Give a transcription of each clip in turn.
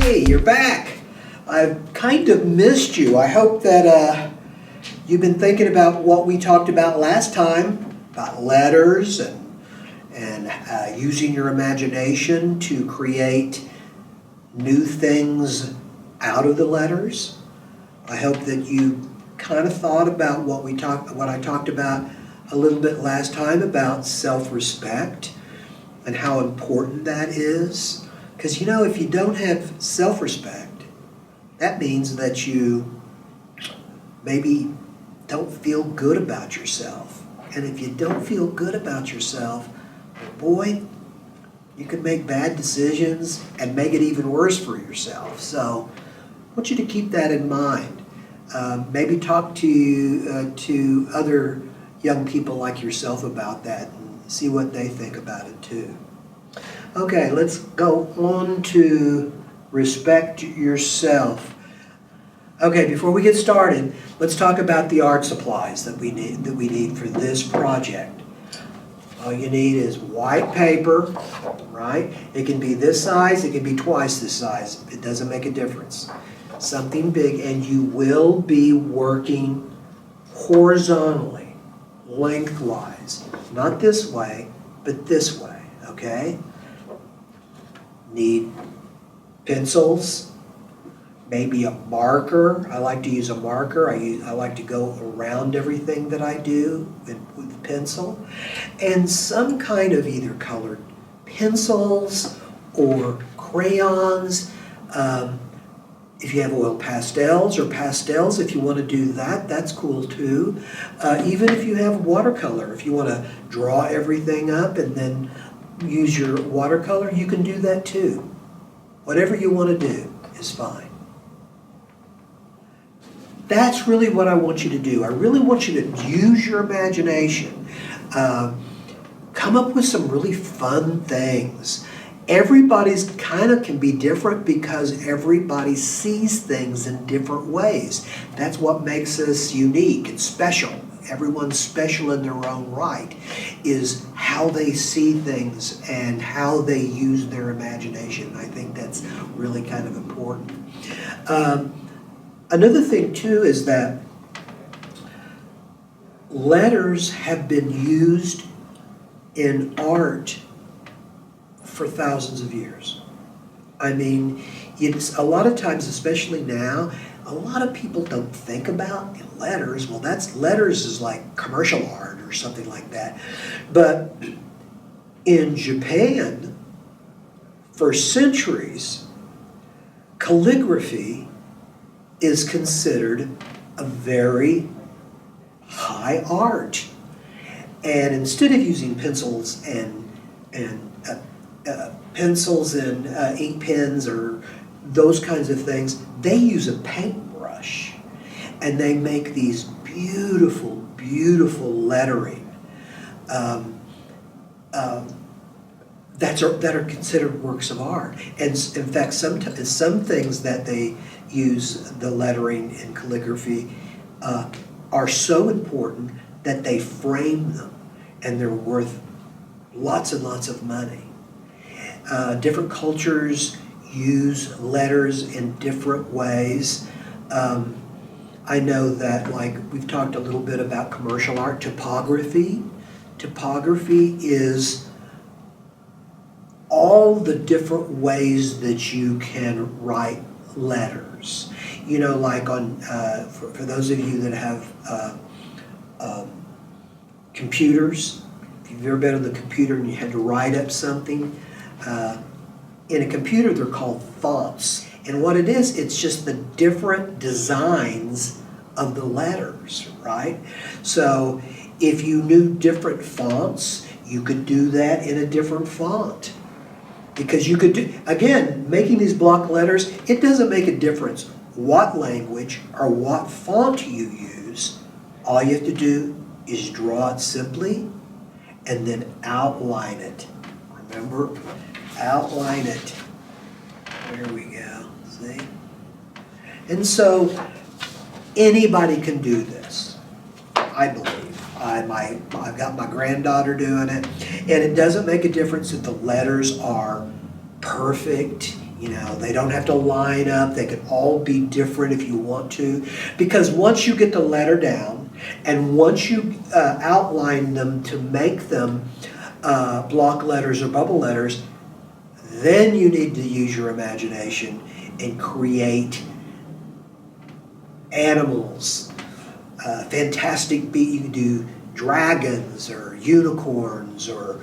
Hey, you're back. I've kind of missed you. I hope that you've been thinking about what we talked about last time, about letters and using your imagination to create new things out of the letters. I hope that you kind of thought about what I talked about a little bit last time about self-respect and how important that is. Because if you don't have self-respect, that means that you maybe don't feel good about yourself. And if you don't feel good about yourself, boy, you can make bad decisions and make it even worse for yourself. So I want you to keep that in mind. Maybe talk to other young people like yourself about that and see what they think about it too. Okay, let's go on to respect yourself. Okay, before we get started, let's talk about the art supplies that we need for this project. All you need is white paper, right? It can be this size, it can be twice this size. It doesn't make a difference. Something big, and you will be working horizontally, lengthwise. Not this way, but this way, okay? Need pencils, maybe a marker. I like to use a marker. I like to go around everything that I do with a pencil. And some kind of either colored pencils or crayons. If you have oil pastels or pastels, if you want to do that, that's cool too. Even if you have watercolor, if you want to draw everything up and then use your watercolor, you can do that too. Whatever you want to do is fine. That's really what I want you to do. I really want you to use your imagination. Come up with some really fun things. Everybody's kind of can be different because everybody sees things in different ways. That's what makes us unique and special. Everyone's special in their own right, is how they see things and how they use their imagination. I think that's really kind of important. Another thing too is that letters have been used in art for thousands of years. I mean, it's a lot of times, especially now, a lot of people don't think about letters. Well, letters is like commercial art or something like that. But in Japan, for centuries, calligraphy is considered a very high art. And instead of using pencils and ink pens or those kinds of things, they use a paintbrush, and they make these beautiful, beautiful lettering that are considered works of art. And in fact, some things that they use the lettering in calligraphy are so important that they frame them, and they're worth lots and lots of money. Different cultures use letters in different ways. I know that, like, we've talked a little bit about commercial art, typography. Typography is all the different ways that you can write letters. Like on, for those of you that have computers, if you've ever been on the computer and you had to write up something, in a computer they're called fonts. And what it is, it's just the different designs of the letters, right? So if you knew different fonts, you could do that in a different font. Because you could do, again, making these block letters, it doesn't make a difference what language or what font you use. All you have to do is draw it simply and then outline it. Remember? Outline it. There we go. See? And so anybody can do this, I believe. I've got my granddaughter doing it, and it doesn't make a difference if the letters are perfect, They don't have to line up. They can all be different if you want to. Because once you get the letter down, and once you outline them to make them block letters or bubble letters, then you need to use your imagination and create animals, fantastic you can do dragons or unicorns or,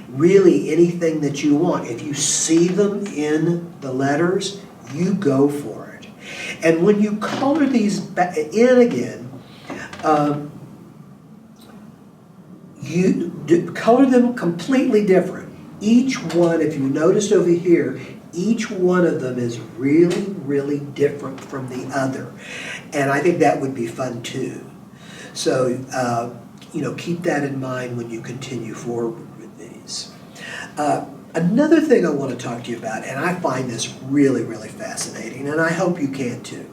really anything that you want. If you see them in the letters, you go for it. And when you color these in again, you color them completely different. Each one, if you noticed over here, each one of them is really, really different from the other. And I think that would be fun too. So, keep that in mind when you continue forward with these. Another thing I want to talk to you about, and I find this really, really fascinating, and I hope you can too.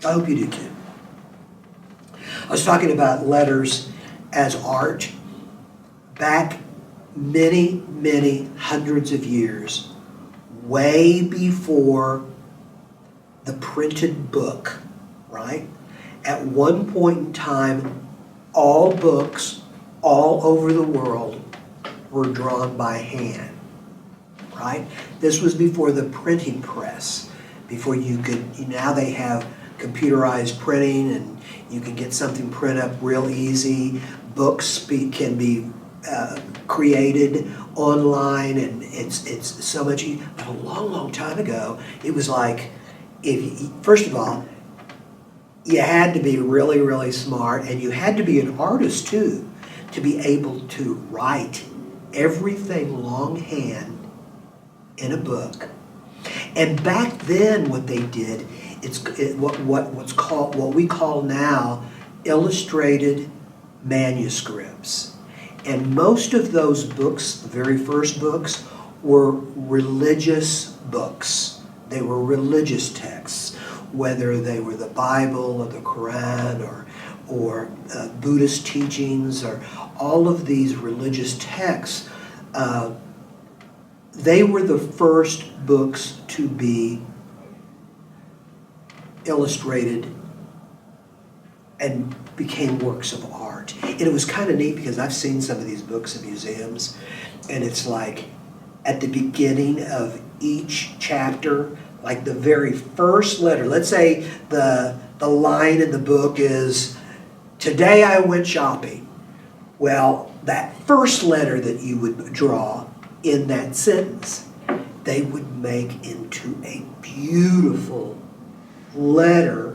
I hope you do too. I was talking about letters as art back many, many hundreds of years, way before the printed book, right? At one point in time, all books all over the world were drawn by hand, right? This was before the printing press, before now they have computerized printing and you can get something print up real easy. Books can be created online, and it's so much easier. But a long, long time ago, it was like, first of all, you had to be really, really smart, and you had to be an artist too, to be able to write everything longhand in a book. And back then, what they did, what we call now illustrated manuscripts. And most of those books, the very first books, were religious books. They were religious texts, whether they were the Bible or the Quran or Buddhist teachings or all of these religious texts. They were the first books to be illustrated and became works of art. And it was kind of neat because I've seen some of these books in museums, and it's like at the beginning of each chapter, like the very first letter, let's say the line in the book is, "Today I went shopping." Well, that first letter that you would draw in that sentence, they would make into a beautiful letter.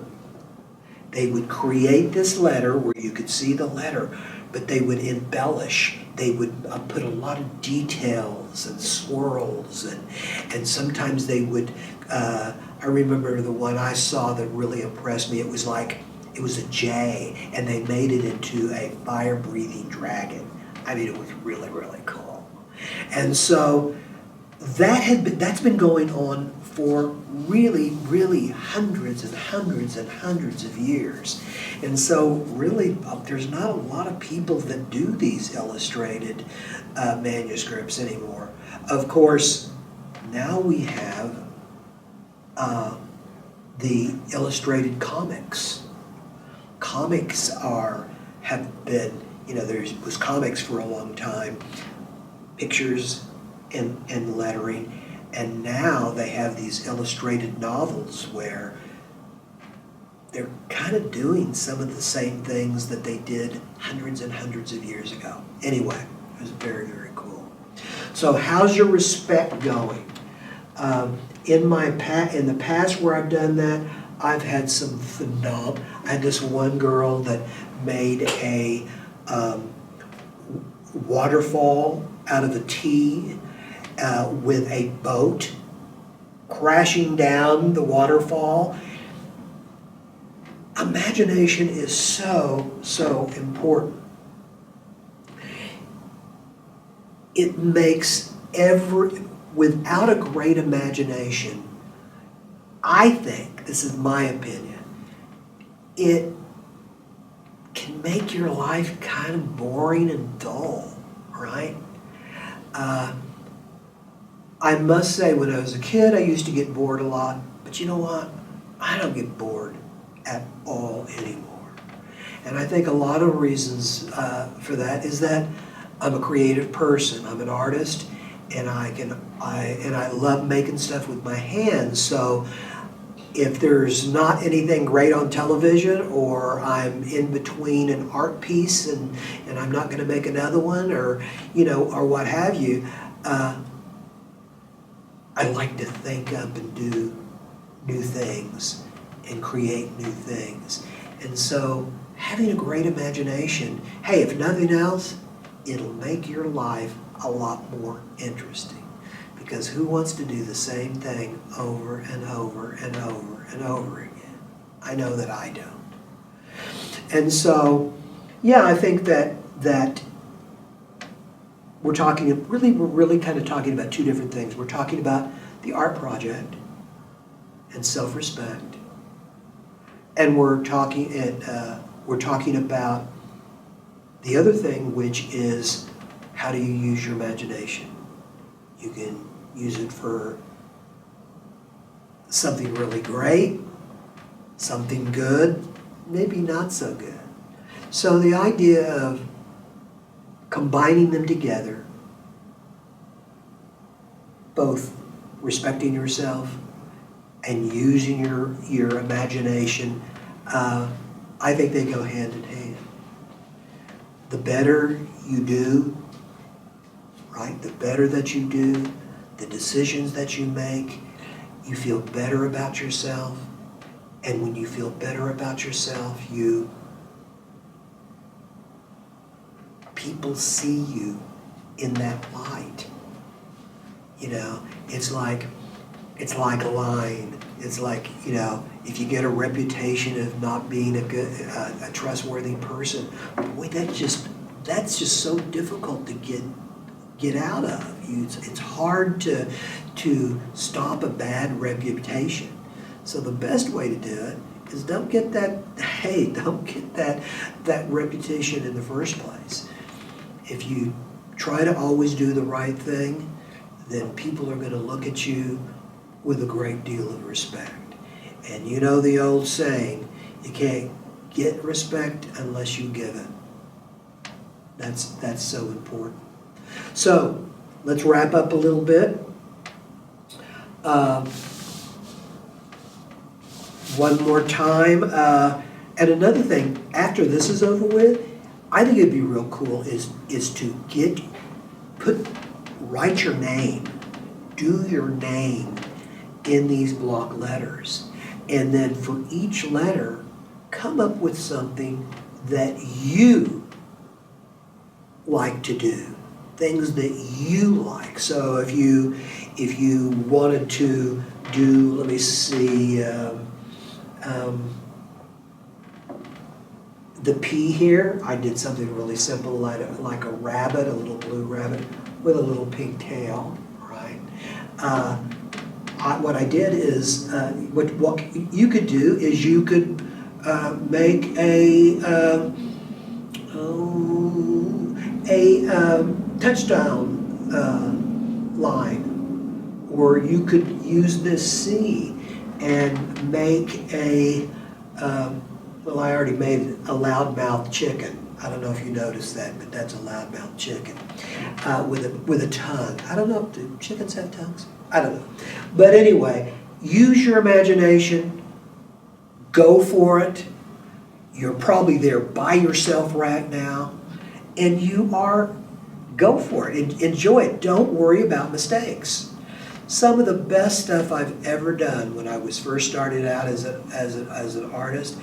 They would create this letter where you could see the letter, but they would embellish. They would put a lot of details and swirls, and sometimes they would, I remember the one I saw that really impressed me. It was a J, and they made it into a fire-breathing dragon. I mean, it was really, really cool. And so that's been going on for really, really hundreds and hundreds and hundreds of years. And so really, there's not a lot of people that do these illustrated manuscripts anymore. Of course, now we have the illustrated comics. Comics have been, there was comics for a long time, pictures and lettering. And now they have these illustrated novels where they're kind of doing some of the same things that they did hundreds and hundreds of years ago. Anyway, it was very, very cool. So how's your respect going? In the past where I've done that, I've had some phenomenal. I had this one girl that made a waterfall out of a T. With a boat crashing down the waterfall. Imagination is so, so important. It makes without a great imagination, I think, this is my opinion, it can make your life kind of boring and dull, right? I must say, when I was a kid, I used to get bored a lot. But you know what? I don't get bored at all anymore. And I think a lot of reasons for that is that I'm a creative person. I'm an artist, and I love making stuff with my hands. So if there's not anything great on television, or I'm in between an art piece and I'm not going to make another one, or or what have you, I like to think up and do new things and create new things. And so having a great imagination, hey, if nothing else, it'll make your life a lot more interesting. Because who wants to do the same thing over and over and over and over again? I know that I don't. And so, yeah, I think that we're really kind of talking about two different things. We're talking about the art project and self-respect, and we're talking about the other thing, which is how do you use your imagination? You can use it for something really great, something good, maybe not so good. So the idea of combining them together, both respecting yourself and using your imagination, I think they go hand in hand. The better you do, right? The better that you do, the decisions that you make, you feel better about yourself. And when you feel better about yourself, people see you in that light. It's like a line. It's like, if you get a reputation of not being a trustworthy person, boy, that's just so difficult to get out of. It's hard to stop a bad reputation. So the best way to do it is don't get that reputation in the first place. If you try to always do the right thing, then people are going to look at you with a great deal of respect. And you know the old saying, you can't get respect unless you give it. That's so important. So let's wrap up a little bit. One more time. And another thing, after this is over with, I think it'd be real cool is to write your name, do your name in these block letters. And then for each letter, come up with something that you like to do, things that you like. So if you wanted to do, let me see, the P here, I did something really simple, like a rabbit, a little blue rabbit with a little pink tail, right? What I did is, what you could do is you could make a touchdown line, or you could use this C and make a well, I already made a loudmouth chicken. I don't know if you noticed that, but that's a loudmouth chicken with a tongue. I don't know, do chickens have tongues? I don't know. But anyway, use your imagination. Go for it. You're probably there by yourself right now. And go for it. Enjoy it. Don't worry about mistakes. Some of the best stuff I've ever done when I was first started out as an artist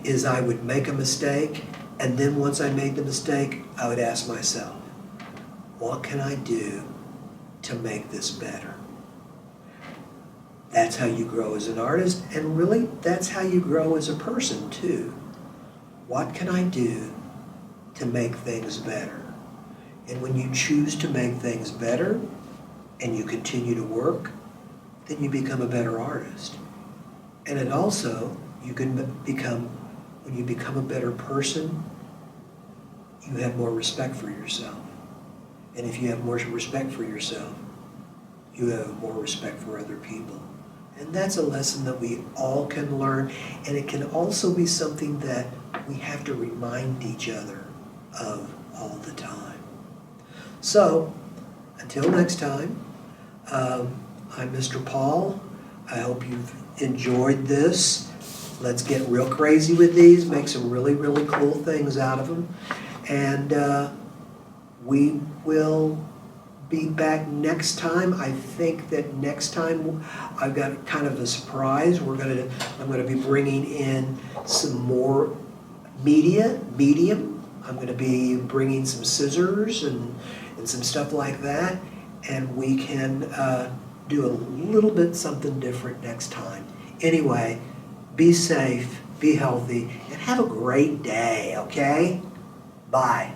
is I would make a mistake, and then once I made the mistake, I would ask myself, what can I do to make this better? That's how you grow as an artist, and really, that's how you grow as a person too. What can I do to make things better? And when you choose to make things better, and you continue to work, then you become a better artist. And it also, when you become a better person, you have more respect for yourself. And if you have more respect for yourself, you have more respect for other people. And that's a lesson that we all can learn, and it can also be something that we have to remind each other of all the time. So, until next time, I'm Mr. Paul. I hope you've enjoyed this. Let's get real crazy with these, make some really, really cool things out of them. And we will be back next time. I think that next time I've got kind of a surprise. I'm gonna be bringing in some more medium. I'm gonna be bringing some scissors and some stuff like that, and we can do a little bit something different next time. Anyway, be safe, be healthy, and have a great day, okay? Bye.